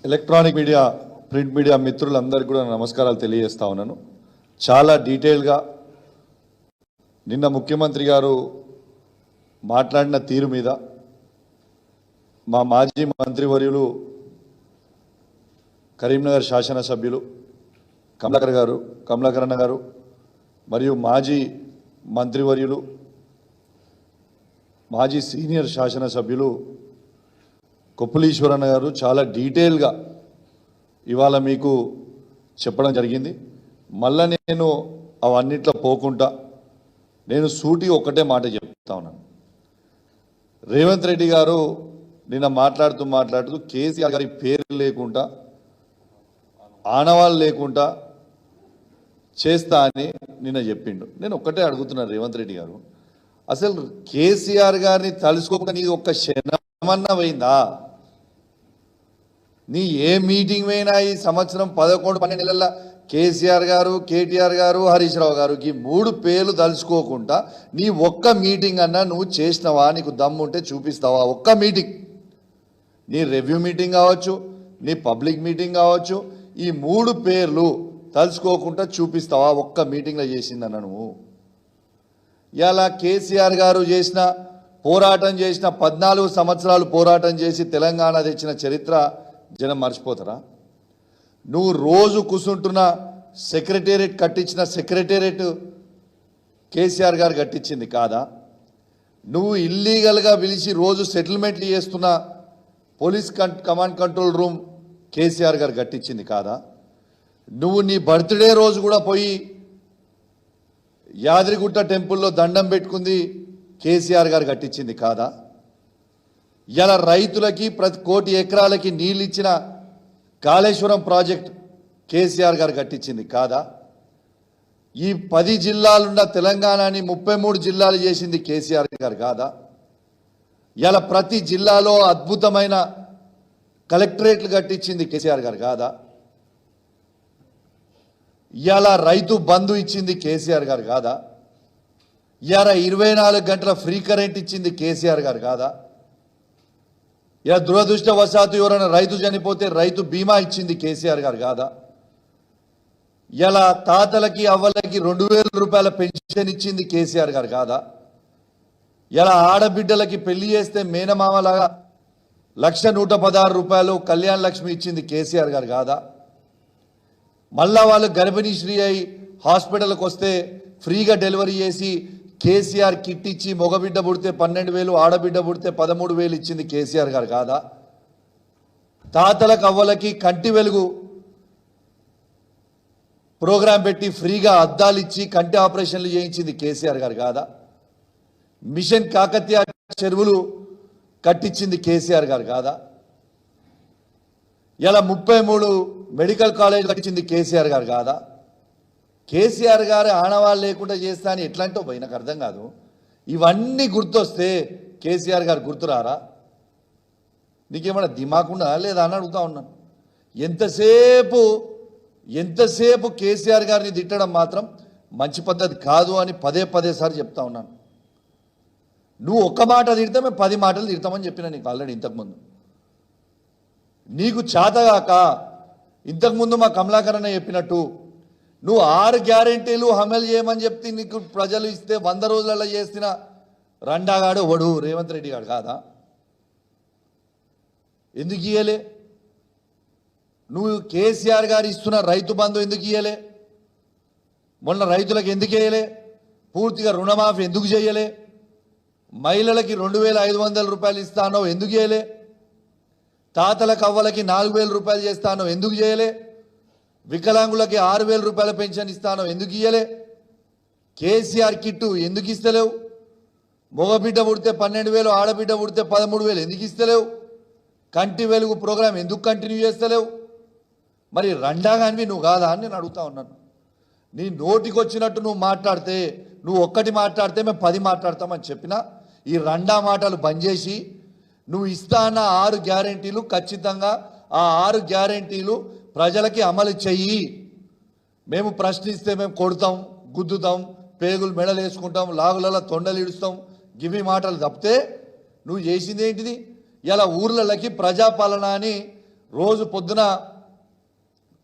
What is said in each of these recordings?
Electronic media print media మిత్రులందరికీ కూడా నమస్కారాలు తెలియజేస్తా ఉన్నాను. చాలా డీటెయిల్గా నిన్న ముఖ్యమంత్రి గారు మాట్లాడిన తీరు మీద మా మాజీ మంత్రివర్యులు కరీంనగర్ శాసనసభ్యులు కమలాకరణ గారు మరియు మాజీ మంత్రివర్యులు మాజీ సీనియర్ శాసనసభ్యులు కొప్పులీశ్వరన్న గారు చాలా డీటెయిల్గా ఇవాళ మీకు చెప్పడం జరిగింది. మళ్ళా నేను అవన్నిట్లో పోకుండా నేను సూటి ఒక్కటే మాట చెప్తా ఉన్నాను. రేవంత్ రెడ్డి గారు నిన్న మాట్లాడుతూ కేసీఆర్ గారి పేరు లేకుండా ఆనవాళ్ళు లేకుండా చేస్తా అని నిన్న చెప్పిండు. నేను ఒక్కటే అడుగుతున్నాను, రేవంత్ రెడ్డి గారు అసలు కేసీఆర్ గారిని తలుసుకోకుండా నీ ఒక్క క్షణమన్నా పోయిందా? నీ ఏ మీటింగ్ పోయినా ఈ సంవత్సరం 11-12 నెలల కేసీఆర్ గారు, కేటీఆర్ గారు, హరీష్ రావు గారు ఈ 3 పేర్లు తలుచుకోకుండా నీ ఒక్క మీటింగ్ అన్నా నువ్వు చేసినవా? నీకు దమ్ముంటే చూపిస్తావా? ఒక్క మీటింగ్, నీ రివ్యూ మీటింగ్ కావచ్చు, నీ పబ్లిక్ మీటింగ్ కావచ్చు, ఈ 3 పేర్లు తలుచుకోకుండా చూపిస్తావా? ఒక్క మీటింగ్లో చేసిందన్న నువ్వు. ఇలా కేసీఆర్ గారు పోరాటం చేసిన 14 సంవత్సరాలు పోరాటం చేసి తెలంగాణ తెచ్చిన చరిత్ర జనం మర్చిపోతారా? నువ్వు రోజు కూర్చుంటున్న సెక్రటేరియట్ కట్టించిన సెక్రటేరియట్ కేసీఆర్ గారు కట్టించింది కాదా? నువ్వు ఇల్లీగల్గా పిలిచి రోజు సెటిల్మెంట్లు చేస్తున్న police command control room KCR గారు కట్టించింది కాదా? నువ్వు నీ బర్త్డే రోజు కూడా పోయి యాదగిరిగుట్ట టెంపుల్లో దండం పెట్టుకుంది కేసీఆర్ గారు కట్టించింది కాదా? ఇలా రైతులకి ప్రతి 1 కోటి ఎకరాలకి నీళ్ళు ఇచ్చిన కాళేశ్వరం ప్రాజెక్ట్ కేసీఆర్ గారు కట్టించింది కాదా? ఈ 10 జిల్లాలున్న తెలంగాణని 33 జిల్లాలు చేసింది కేసీఆర్ గారు కాదా? ఇలా ప్రతి జిల్లాలో అద్భుతమైన కలెక్టరేట్లు కట్టించింది కేసీఆర్ గారు కాదా? ఇలా రైతు బంధు ఇచ్చింది కేసీఆర్ గారు కాదా? ఇలా 24 గంటల ఫ్రీ కరెంట్ ఇచ్చింది కేసీఆర్ గారు కాదా? ఇలా దురదృష్టవశాత్తు ఎవరైనా రైతు చనిపోతే రైతు బీమా ఇచ్చింది కేసీఆర్ గారు కాదా? ఇలా తాతలకి అవ్వలకి 2000 రూపాయల పెన్షన్ ఇచ్చింది కేసీఆర్ గారు కాదా? ఇలా ఆడబిడ్డలకి పెళ్లి చేస్తే మేనమామలాగా 1,116 రూపాయలు కళ్యాణ లక్ష్మి ఇచ్చింది కేసీఆర్ గారు కాదా? మళ్ళా వాళ్ళు గర్భిణీ శ్రీ అయి హాస్పిటల్కి వస్తే ఫ్రీగా డెలివరీ చేసి కేసీఆర్ కిట్ ఇచ్చి మగబిడ్డ పుడితే 12,000, ఆడబిడ్డ పుడితే 13,000 ఇచ్చింది కేసీఆర్ గారు కాదా? తాతలకు అవ్వలకి కంటి వెలుగు ప్రోగ్రాం పెట్టి ఫ్రీగా అద్దాలు ఇచ్చి కంటి ఆపరేషన్లు చేయించింది కేసీఆర్ గారు కాదా? మిషన్ కాకతీయ చెరువులు కట్టించింది కేసీఆర్ గారు కాదా? ఇలా 33 మెడికల్ కాలేజ్ కట్టించింది కేసీఆర్ గారు కాదా? కేసీఆర్ గారు ఆనవాళ్ళు లేకుండా చేస్తా అని ఎట్లాంటో పోయి నాకు అర్థం కాదు. ఇవన్నీ గుర్తొస్తే కేసీఆర్ గారు గుర్తురారా? నీకేమన్నా దిమాకుండా లేదా అని అడుగుతా ఉన్నాను. ఎంతసేపు కేసీఆర్ గారిని తిట్టడం మాత్రం మంచి పద్ధతి కాదు అని పదే సార్లు చెప్తా ఉన్నాను. నువ్వు ఒక్క మాట తిడితే మేము 10 మాటలు తిడతామని చెప్పిన నీకు ఆల్రెడీ ఇంతకుముందు. నీకు చేతగాక ఇంతకుముందు మా కమలాకరణ చెప్పినట్టు నువ్వు 6 గ్యారెంటీలు అమలు చేయమని చెప్తే నీకు ప్రజలు ఇస్తే 100 రోజులలో చేసిన రండాగాడు వడు రేవంత్ రెడ్డి గారు కాదా? ఎందుకు ఇయ్యలే? నువ్వు కేసీఆర్ గారు ఇస్తున్న రైతు బంధు ఎందుకు ఇయ్యలే? మొన్న రైతులకు ఎందుకు వేయలే? పూర్తిగా రుణమాఫీ ఎందుకు చేయలే? మహిళలకి 2,500 రూపాయలు ఇస్తానో ఎందుకు చేయలే? తాతలకు అవ్వలకి 4,000 రూపాయలు చేస్తానో ఎందుకు చేయలే? వికలాంగులకి 6,000 రూపాయల పెన్షన్ ఇస్తానో ఎందుకు ఇయ్యలే? కేసీఆర్ కిట్టు ఎందుకు ఇస్తలేవు? మగబిడ్డ పుడితే 12,000, ఆడబిడ్డ పుడితే 13,000 ఎందుకు ఇస్తలేవు? కంటి వెలుగు ప్రోగ్రాం ఎందుకు కంటిన్యూ చేస్తలేవు? మరి రండాగానివి నువ్వు కాదా అని నేను అడుగుతా ఉన్నాను. నీ నోటికి వచ్చినట్టు నువ్వు మాట్లాడితే, నువ్వు ఒక్కటి మాట్లాడితే మేము 10 మాట్లాడతామని చెప్పినా ఈ రండా మాటలు బంద్ చేసి నువ్వు ఇస్తా అన్న 6 గ్యారెంటీలు ఖచ్చితంగా ఆ 6 గ్యారెంటీలు ప్రజలకి అమలు చెయ్యి. మేము ప్రశ్నిస్తే మేము కొడతాం, గుద్దుతాం, పేగులు మెడలు వేసుకుంటాం, లాగులలో తొండలు ఇడుస్తాం, గివి మాటలు తప్పితే నువ్వు చేసింది ఏంటిది? ఇలా ఊర్లకి ప్రజాపాలన అని రోజు పొద్దున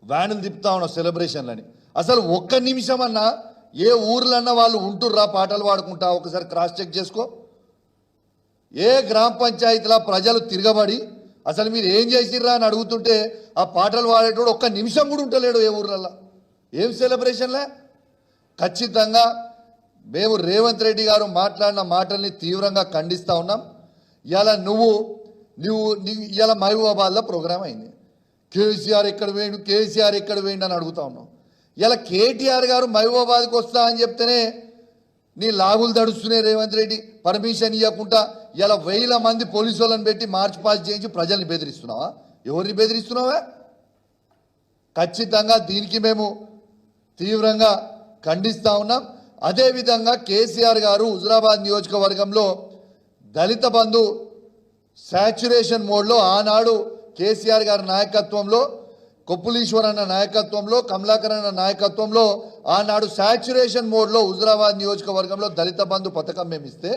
వ్యానులు తిప్పుతా ఉన్నాం సెలబ్రేషన్లని. అసలు ఒక్క నిమిషం అన్నా ఏ ఊర్లన్నా వాళ్ళు ఉంటుర్రా పాటలు పాడుకుంటా? ఒకసారి క్రాస్ చెక్ చేసుకో. ఏ గ్రామ పంచాయతీల ప్రజలు తిరగబడి అసలు మీరు ఏం చేసిర్రా అని అడుగుతుంటే ఆ పాటలు పాడేటోడు ఒక్క నిమిషం కూడా ఉంటలేడు ఏ ఊర్లల్లో. ఏం సెలబ్రేషన్లే? ఖచ్చితంగా మేము రేవంత్ రెడ్డి గారు మాట్లాడిన మాటల్ని తీవ్రంగా ఖండిస్తూ ఉన్నాం. ఇలా నువ్వు ఇలా మహబూబాబాద్లో ప్రోగ్రామ్ అయింది. కేసీఆర్ ఎక్కడ వేయండు, కేసీఆర్ ఎక్కడ వేయండి అని అడుగుతా ఉన్నాం. ఇలా కేటీఆర్ గారు మహబూబాబాద్కి వస్తా అని చెప్తేనే నీ లాగులు దడుస్తున్నాయి. రేవంత్ రెడ్డి పర్మిషన్ ఇవ్వకుండా ఇలా 1000 మంది పోలీసు వాళ్ళని పెట్టి మార్చ్ పాస్ చేయించి ప్రజల్ని బెదిరిస్తున్నావా? ఎవరిని బెదిరిస్తున్నావా? ఖచ్చితంగా దీనికి మేము తీవ్రంగా ఖండిస్తూ ఉన్నాం. అదేవిధంగా కేసీఆర్ గారు హుజురాబాద్ నియోజకవర్గంలో దళిత బంధు శాచ్యురేషన్ మోడ్లో ఆనాడు కేసీఆర్ గారి నాయకత్వంలో, కొప్పులీశ్వర్ అన్న నాయకత్వంలో, కమలాకర్ అన్న నాయకత్వంలో ఆనాడు శాచ్యురేషన్ మోడ్లో హుజురాబాద్ నియోజకవర్గంలో దళిత బంధు పథకం మేము ఇస్తే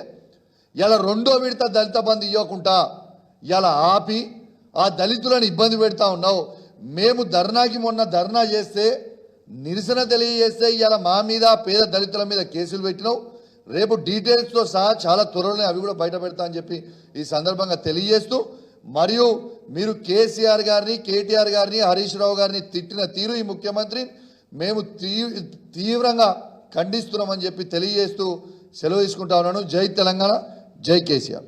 ఇలా 2వ విడత దళిత బంధు ఇవ్వకుండా ఇలా ఆపి ఆ దళితులను ఇబ్బంది పెడతా ఉన్నావు. మేము ధర్నాకి మొన్న ధర్నా చేస్తే నిరసన తెలియజేస్తే ఇలా మా మీద పేద దళితుల మీద కేసులు పెట్టినావు. రేపు డీటెయిల్స్తో సహా చాలా త్వరలోనే అవి కూడా బయట పెడతా అని చెప్పి ఈ సందర్భంగా తెలియజేస్తూ, మరియు మీరు కేసీఆర్ గారిని, కేటీఆర్ గారిని, హరీష్ రావు గారిని తిట్టిన తీరు ఈ ముఖ్యమంత్రి మేము తీవ్రంగా ఖండిస్తున్నామని చెప్పి తెలియజేస్తూ సెలవు తీసుకుంటా ఉన్నాను. జై తెలంగాణ, జై కేసీఆర్.